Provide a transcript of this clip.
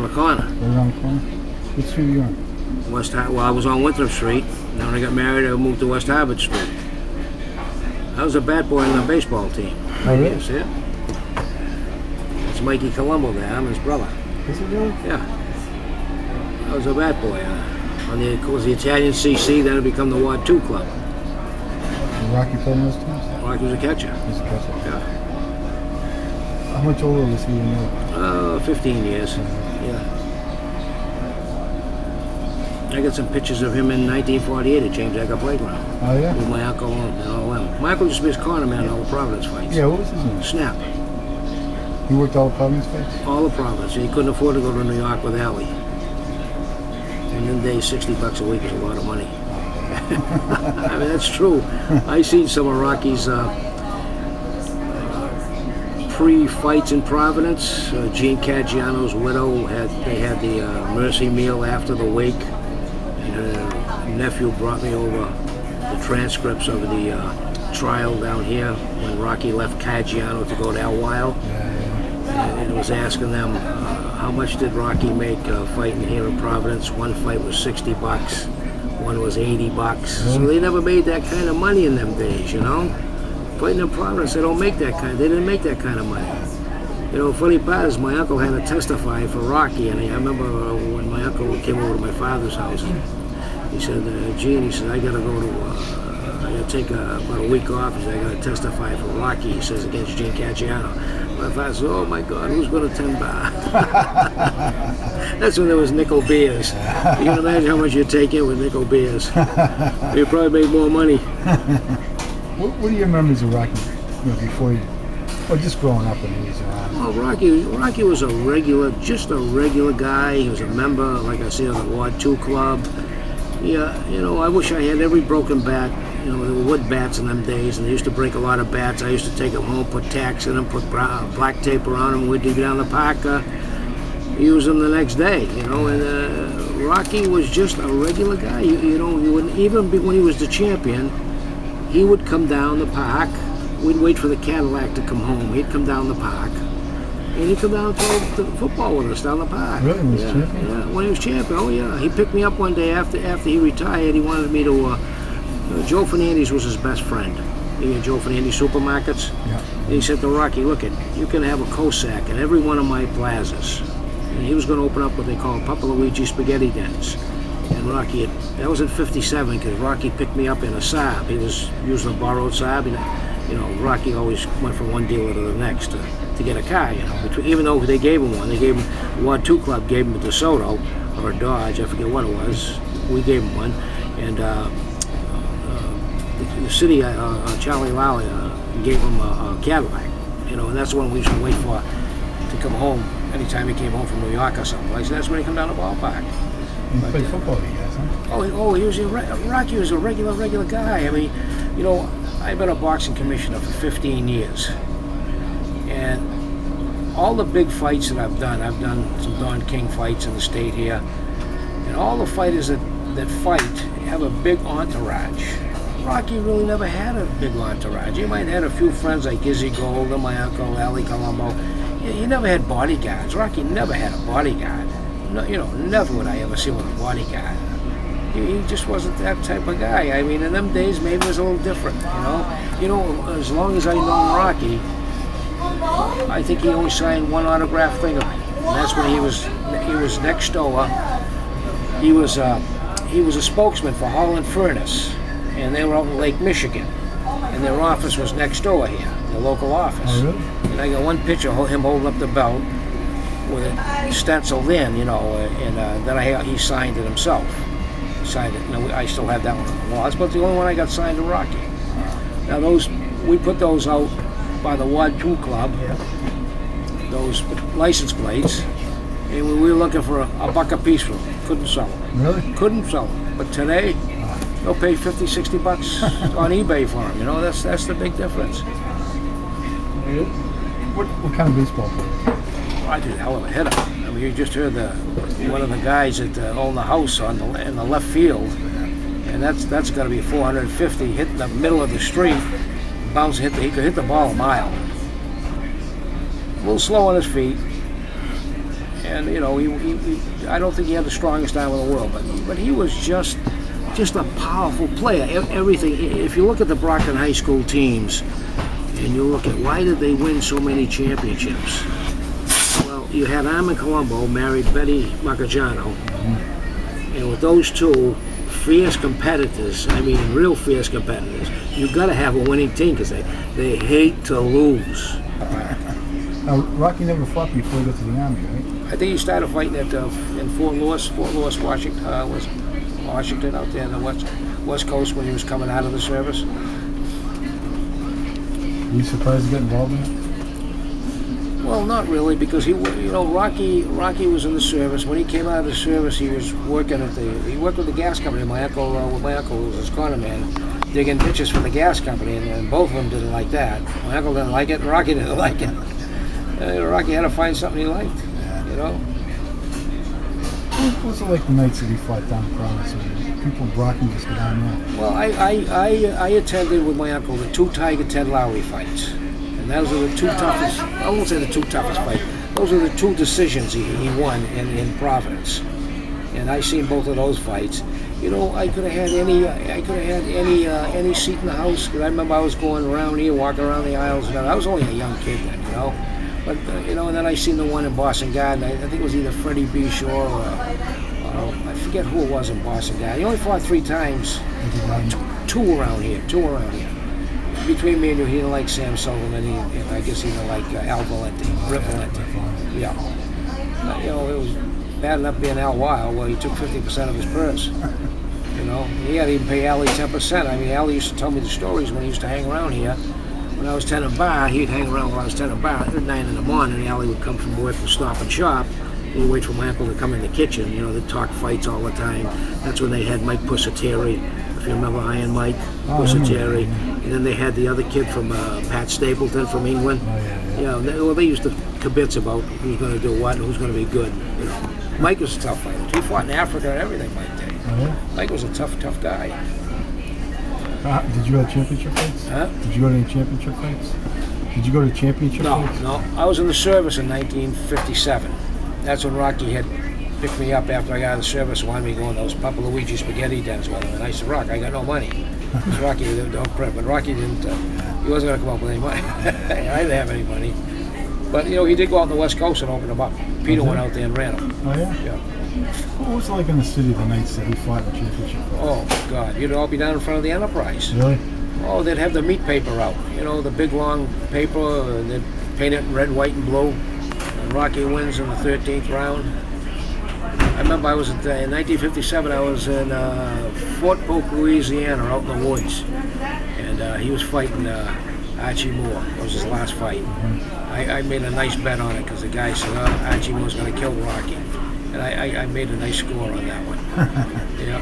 the corner. Right around the corner? Which street are you on? Well, I was on Winthrop Street. Then when I got married, I moved to West Harvard Street. I was a bat boy on the baseball team. Oh, really? Yes, yeah. That's Mikey Colombo there. I'm his brother. Is it really? Yeah. I was a bat boy. Of course, the Italian CC, then it became the Ward 2 club. Did Rocky play in those teams? Rocky was a catcher. He was a catcher. Yeah. How much older was he than you? 15 years. Yeah. I got some pictures of him in 1948 at James Edgar Playground. Oh, yeah? With my uncle and all them. My uncle used to be his corner man in all the Providence fights. Yeah, what was his name? Snap. He worked all the Providence fights? All the Providence. He couldn't afford to go to New York with Allie. And then days, $60 a week is a lot of money. I mean, that's true. I seen some of Rocky's pre-fights in Providence. Gene Caggiano's widow had the mercy meal after the wake, and her nephew brought me over the transcripts of the trial down here when Rocky left Caggiano to go to El Wild, and was asking them how much did Rocky make fighting here in Providence. One fight was $60, one was $80. So they never made that kind of money in them days, you know. Fighting in Providence, they didn't make that kind of money. You know, funny part is my uncle had to testify for Rocky, and I remember when my uncle came over to my father's house, he said, Gene, he said, I gotta take about a week off. He said, I gotta testify for Rocky, he says, against Gene Caggiano. My father said, oh my God, who's gonna attend bar? That's when there was nickel beers. You can imagine how much you'd take in with nickel beers. You probably made more money. What are your memories of Rocky? You know, before you, or just growing up when he was around? Well, Rocky was just a regular guy. He was a member, like I said, of the Ward 2 club. Yeah, you know, I wish I had every broken bat. You know, there were wood bats in them days, and they used to break a lot of bats. I used to take them home, put tacks in them, put black tape around them. We'd dig down the park, use them the next day, you know. And Rocky was just a regular guy. You know, he wouldn't, even when he was the champion, he would come down the park. We'd wait for the Cadillac to come home. He'd come down the park. And he'd come down and play the football with us down the park. Really? When he was champion? Yeah, when he was champion. Oh, yeah. He picked me up one day after he retired. He wanted me to... Joe Fernandes was his best friend. He had Joe Fernandes supermarkets. Yeah. And he said to Rocky, look, you can have a Cossack in every one of my plazas. And he was going to open up what they call Papa Luigi spaghetti dens. And Rocky, that was in '57, because Rocky picked me up in a Saab. He was using a borrowed Saab. And, you know, Rocky always went from one dealer to the next to get a car, you know. Even though they gave him one, the Ward 2 Club gave him a DeSoto or a Dodge, I forget what it was. We gave him one. And the city, Charlie Lally, gave him a Cadillac, you know, and that's the one we used to wait for to come home anytime he came home from New York or someplace. That's when he come down to the ballpark. He played football, you guys, huh? Oh, he was Rocky was a regular guy. I mean, you know, I've been a boxing commissioner for 15 years, and all the big fights that I've done some Don King fights in the state here, and all the fighters that fight have a big entourage. Rocky really never had a big entourage. He might have had a few friends like Izzy Gold and my uncle, Ali Colombo. He never had bodyguards. Rocky never had a bodyguard. No, you know, never would I ever see with a bodyguard. He just wasn't that type of guy. I mean, in them days, maybe it was a little different, you know. You know, as long as I know Rocky, I think he only signed one autograph thing of me. And that's when he was next door. He was a spokesman for Holland Furnace. And they were out in Lake Michigan, and their office was next door here, the local office. Oh, really? And I got one picture of him holding up the belt with it stenciled in, you know, and then he signed it himself. He signed it. You know, I still have that one on the wall. That's about the only one I got signed to Rocky. Now we put those out by the Ward 2 Club, those license plates, and we were looking for a buck a piece for them. Couldn't sell them. Really? Couldn't sell them. But today, they'll pay $50, $60 on eBay for them. You know, that's the big difference. What kind of baseball player? I did a hell of a hitter. I mean, you just heard one of the guys that owned the house in the left field, and that's got to be 450, hitting the middle of the street, bounce, he could hit the ball a mile. A little slow on his feet, And you know, I don't think he had the strongest arm in the world, but he was just a powerful player. Everything. If you look at the Brockton High School teams, and you look at why did they win so many championships? Well, you had Armin Colombo married Betty Marcagiano, and with those two fierce competitors, I mean real fierce competitors, you got to have a winning team because they hate to lose. Now, Rocky never fought before he got to the Army, right? I think he started fighting in Fort Lewis, Washington, Washington, out there in the west coast when he was coming out of the service. Were you surprised to get involved in it? Well, not really, because Rocky was in the service. When he came out of the service, he was working he worked with the gas company. My uncle was his corner man, digging ditches for the gas company, and both of them didn't like that. My uncle didn't like it, and Rocky didn't like it. Rocky had to find something he liked, you know. What was it like the nights that he fought down the province? People Brockton just get on there. Well, I attended with my uncle the two Tiger Ted Lowry fights, and those are the two toughest. I won't say the two toughest fights. Those are the two decisions he won in Providence, and I seen both of those fights. You know, I could have had any seat in the house. Cause I remember I was going around here, walking around the aisles, and I was only a young kid then, you know. But and then I seen the one in Boston Garden. I think it was either Freddie B. Shore or I forget who it was in Boston Garden. He only fought 3 times. Two around here. Between me and you, he didn't like Sam Sullivan. And I guess he didn't like Al Valenti, Rip Valenti. Yeah. It was bad enough being Al Weil, where he took 50% of his purse. He had to even pay Allie 10%. I mean, Allie used to tell me the stories when he used to hang around here. When I was tending bar, he'd hang around while I was tending bar. At 9 in the morning, Allie would come from work and stop and shop. He'd wait for my uncle to come in the kitchen. They'd talk fights all the time. That's when they had Mike Pusateri, if you remember Iron Mike Pusateri. And then they had the other kid from Pat Stapleton from England. They used to kibitz about who's going to do what and who's going to be good. Mike was a tough fighter. He fought in Africa and everything, Mike did. Mike was a tough guy. Did you have championship fights? Huh? Did you go to any championship fights? Did you go to championship fights? No. I was in the service in 1957. That's when Rocky had picked me up after I got out of the service and wanted me to go in those Papa Luigi spaghetti dens with him. And I said, Rock, I got no money. Rocky don't print, but Rocky didn't. He wasn't going to come up with any money. I didn't have any money. But he did go out on the West Coast and open them up. Peter went out there and ran them. Oh yeah. Yeah. What was it like in the city the nights that he fought in the championship fights? Oh God, you'd all be down in front of the Enterprise. Really? Oh, they'd have the meat paper out. The big long paper, and they'd paint it in red, white, and blue. And Rocky wins in the 13th round. I remember I was in 1957. I was in Fort Polk, Louisiana, out in the woods, and he was fighting Archie Moore. It was his last fight. I made a nice bet on it because the guy said Archie Moore's going to kill Rocky, and I made a nice score on that one. Yeah.